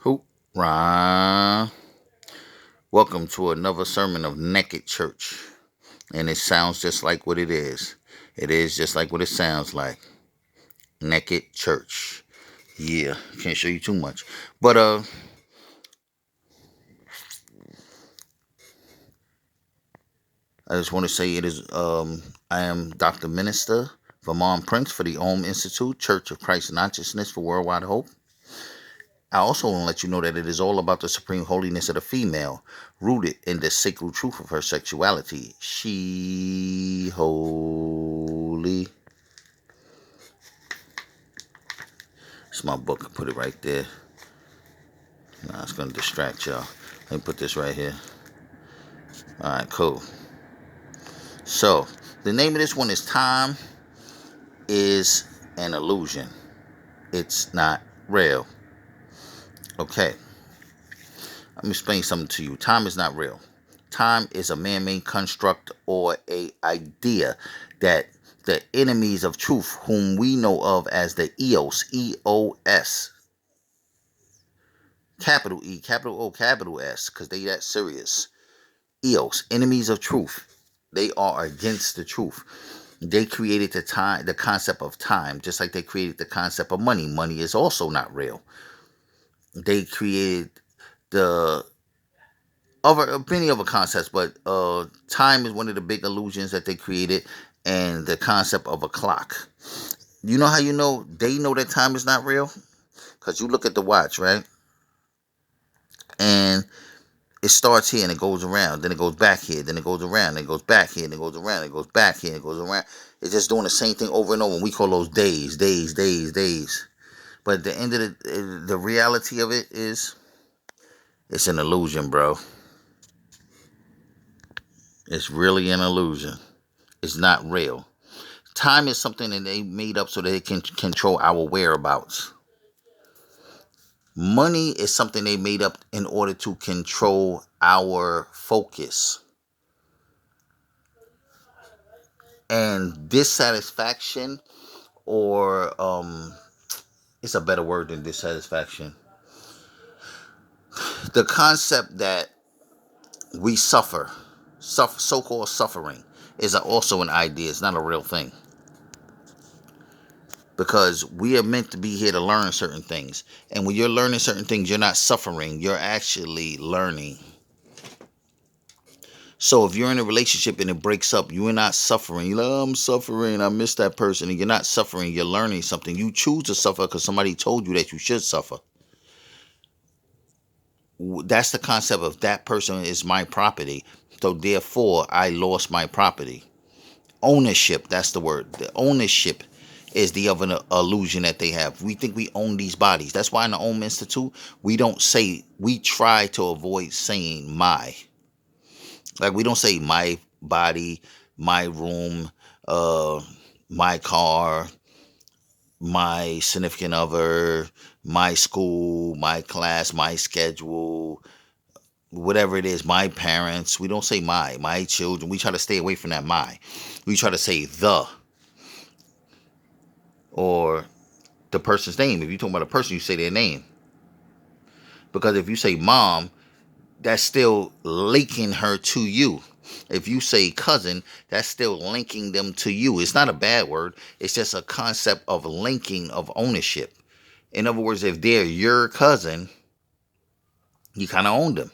Hoorah. Welcome to another sermon of Naked Church. And it sounds just like what it is. It is just like what it sounds like. Naked Church. Yeah, can't show you too much. But I just want to say I am Dr. Minister Vermont Princ for the Institut, Church of Christ Consciousness for Worldwide Hope. I also want to let you know that it is all about the supreme holiness of the female, rooted in the sacred truth of her sexuality. She holy. It's my book. I put it right there. Nah, it's gonna distract y'all. Let me put this right here. Alright, cool. So, the name of this one is Time is an Illusion. It's not real. Okay. Let me explain something to you. Time is not real. Time is a man-made construct or a idea that the enemies of truth, whom we know of as the EOS, EOS, capital E, capital O, capital S, because they that serious. EOS, enemies of truth. They are against the truth. They created the concept of time, just like they created the concept of money. Money is also not real. They created the many other concepts, but time is one of the big illusions that they created, and the concept of a clock. You know how you know they know that time is not real? Because you look at the watch, right? And it starts here and it goes around, then it goes back here, then it goes around, then it goes back here, and it goes around, it goes back here, and it goes around. It's just doing the same thing over and over. And we call those days, days, days, days. But at the end of the reality of it is, it's an illusion, bro. It's really an illusion. It's not real. Time is something that they made up so that it can control our whereabouts. Money is something they made up in order to control our focus. And dissatisfaction, or it's a better word than dissatisfaction. The concept that we suffer, so-called suffering, is also an idea. It's not a real thing. Because we are meant to be here to learn certain things. And when you're learning certain things, you're not suffering. You're actually learning. So if you're in a relationship and it breaks up, you are not suffering. You're like, oh, I'm suffering. I miss that person. And you're not suffering. You're learning something. You choose to suffer because somebody told you that you should suffer. That's the concept of that person is my property. So therefore, I lost my property. Ownership, that's the word. The ownership is the other illusion that they have. We think we own these bodies. That's why in the Institut, we try to avoid saying my. Like, we don't say my body, my room, my car, my significant other, my school, my class, my schedule, whatever it is, my parents. We don't say my children. We try to stay away from that my. We try to say the, or the person's name. If you're talking about a person, you say their name. Because if you say mom, that's still linking her to you. If you say cousin, that's still linking them to you. It's not a bad word. It's just a concept of linking, of ownership. In other words, if they're your cousin, you kind of own them.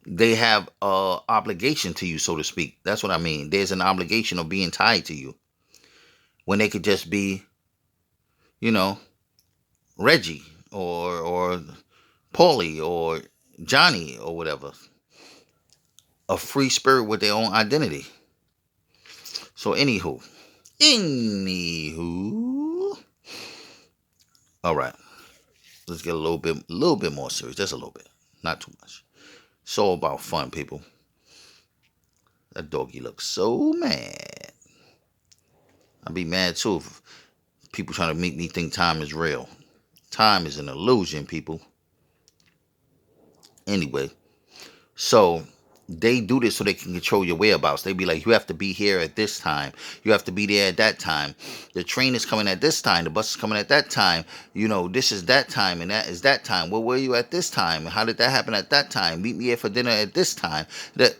They have a obligation to you, so to speak. That's what I mean. There's an obligation of being tied to you. When they could just be, you know, Reggie or Paulie or Johnny or whatever. A free spirit with their own identity. So anywho, all right. Let's get a little bit more serious. Just a little bit, not too much. It's all about fun, people. That doggy looks so mad. I'd be mad too if people trying to make me think time is real. Time is an illusion, people. Anyway, so They do this so they can control your whereabouts. They be like, you have to be here at this time. You have to be there at that time. The train is coming at this time. The bus is coming at that time. This is that time and that is that time. Where were you at this time? How did that happen at that time? Meet me here for dinner at this time. That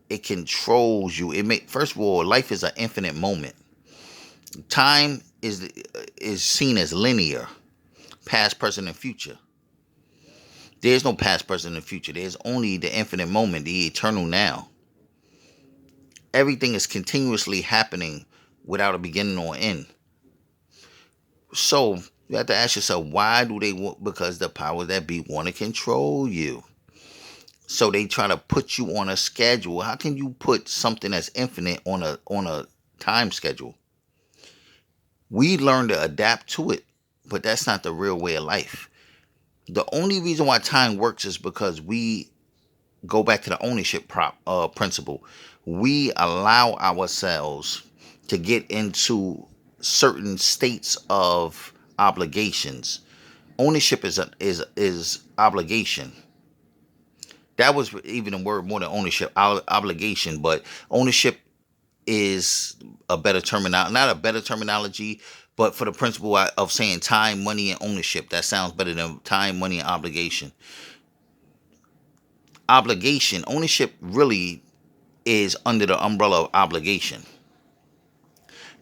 it controls you. First of all, life is an infinite moment. Time is seen as linear, past, present, and future. There's no past, present, and future. There's only the infinite moment, the eternal now. Everything is continuously happening without a beginning or end. So you have to ask yourself, why do they want? Because the powers that be want to control you. So they try to put you on a schedule. How can you put something that's infinite on a time schedule? We learn to adapt to it, but that's not the real way of life. The only reason why time works is because we go back to the ownership principle. We allow ourselves to get into certain states of obligations. Ownership is obligation. That was even a word more than ownership, obligation. But ownership is a better terminology, not a better terminology, but for the principle of saying time, money, and ownership. That sounds better than time, money, and obligation. Obligation, ownership really is under the umbrella of obligation.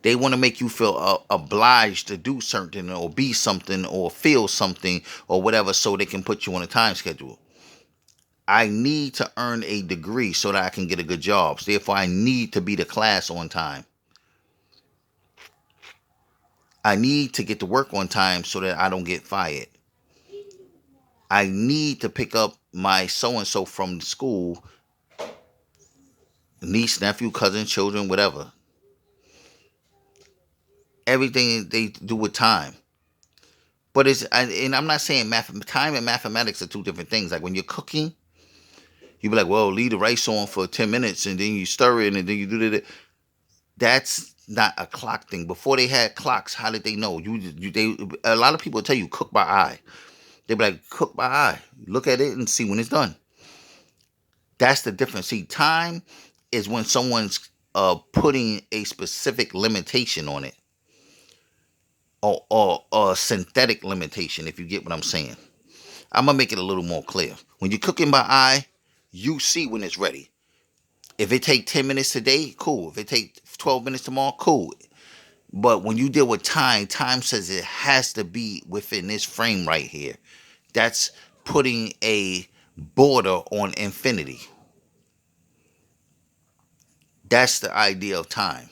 They want to make you feel obliged to do something or be something or feel something or whatever so they can put you on a time schedule. I need to earn a degree so that I can get a good job. So therefore, I need to be to class on time. I need to get to work on time so that I don't get fired. I need to pick up my so-and-so from school, niece, nephew, cousin, children, whatever. Everything they do with time. But I'm not saying time and mathematics are two different things. Like when you're cooking, you be like, well, leave the rice on for 10 minutes and then you stir it and then you do that. That's not a clock thing. Before they had clocks, how did they know? A lot of people tell you cook by eye. They be like, cook by eye. Look at it and see when it's done. That's the difference. See, time is when someone's putting a specific limitation on it. Or a synthetic limitation, if you get what I'm saying. I'm going to make it a little more clear. When you're cooking by eye, you see when it's ready. If it take 10 minutes today, cool. If it take 12 minutes tomorrow, cool. But when you deal with time, time says it has to be within this frame right here. That's putting a border on infinity. That's the idea of time.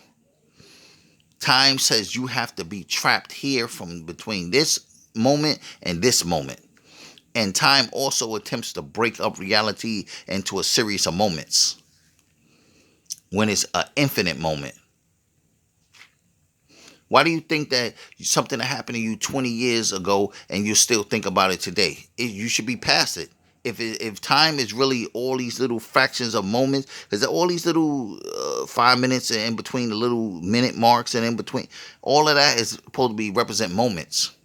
Time says you have to be trapped here from between this moment and this moment. And time also attempts to break up reality into a series of moments when it's an infinite moment. Why do you think that something that happened to you 20 years ago and you still think about it today? You should be past it. If time is really all these little fractions of moments, because all these little 5 minutes and in between the little minute marks and in between, all of that is supposed to be represent moments.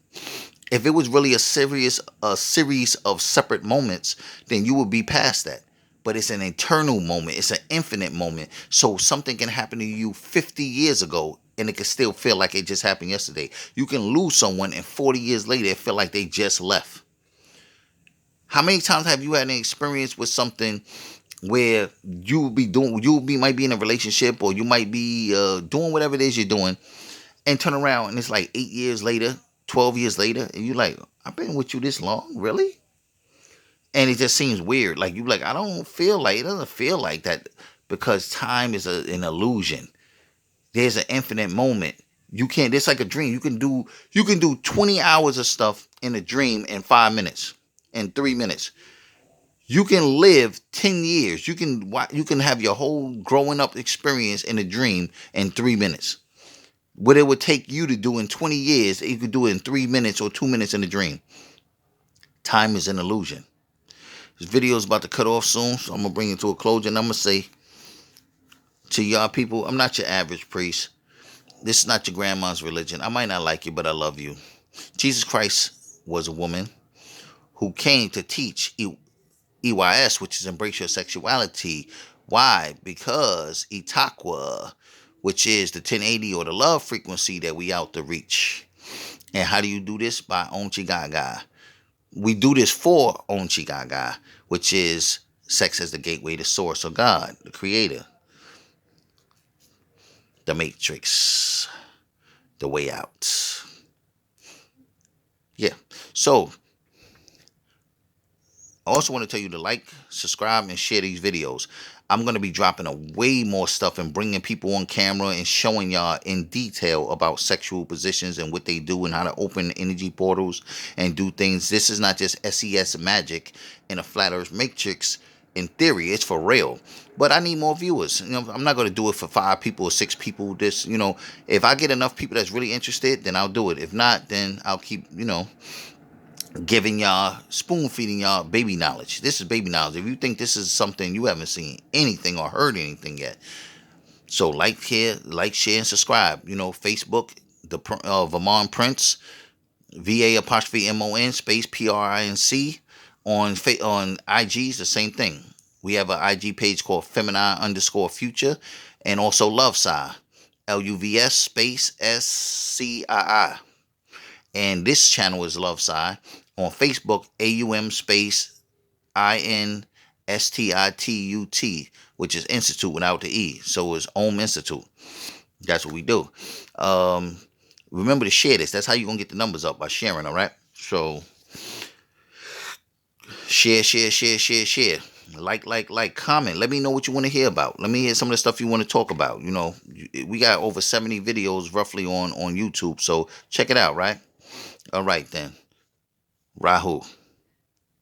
If it was really a series of separate moments, then you would be past that. But it's an eternal moment. It's an infinite moment. So something can happen to you 50 years ago and it can still feel like it just happened yesterday. You can lose someone and 40 years later it feel like they just left. How many times have you had an experience with something where might be in a relationship or you might be doing whatever it is you're doing and turn around and it's like 8 years later, 12 years later, and you're like, I've been with you this long, really? And it just seems weird. Like, you're like, it doesn't feel like that because time is an illusion. There's an infinite moment. It's like a dream. You can do 20 hours of stuff in a dream in 5 minutes, in 3 minutes. You can live 10 years. You can have your whole growing up experience in a dream in 3 minutes. What it would take you to do in 20 years, you could do it in 3 minutes or 2 minutes in a dream. Time is an illusion. This video is about to cut off soon, so I'm going to bring it to a closure. And I'm going to say to y'all people, I'm not your average priest. This is not your grandma's religion. I might not like you, but I love you. Jesus Christ was a woman who came to teach EYS, which is embrace your sexuality, Why? Because Itakwa, which is the 1080 or the love frequency that we out to reach. And how do you do this? By Onchigaga. We do this for Onchigaga, which is sex as the gateway to source or God, the creator, the matrix, the way out. Yeah. So I also want to tell you to like, subscribe, and share these videos. I'm going to be dropping a way more stuff and bringing people on camera and showing y'all in detail about sexual positions and what they do and how to open energy portals and do things. This is not just S.E.X magic in a flat earth matrix. In theory, it's for real. But I need more viewers. I'm not going to do it for 5 people or 6 people. If I get enough people that's really interested, then I'll do it. If not, then I'll keep, giving y'all, spoon feeding y'all baby knowledge. This is baby knowledge. If you think this is something, you haven't seen anything or heard anything yet. So like, share, and subscribe. Facebook, the Vermont Princ, VA''MON space PRINC. On IG's the same thing. We have an IG page called Femini_Future, and also Love Sci, LUVS space SCII. And this channel is Love Sci. On Facebook, AUM space INSTITUT, which is Institute without the E. So it's Om Institute. That's what we do. Remember to share this. That's how you're going to get the numbers up, by sharing, all right? So share. Like, comment. Let me know what you want to hear about. Let me hear some of the stuff you want to talk about. We got over 70 videos roughly on YouTube. So check it out, right? All right, then. Rahu.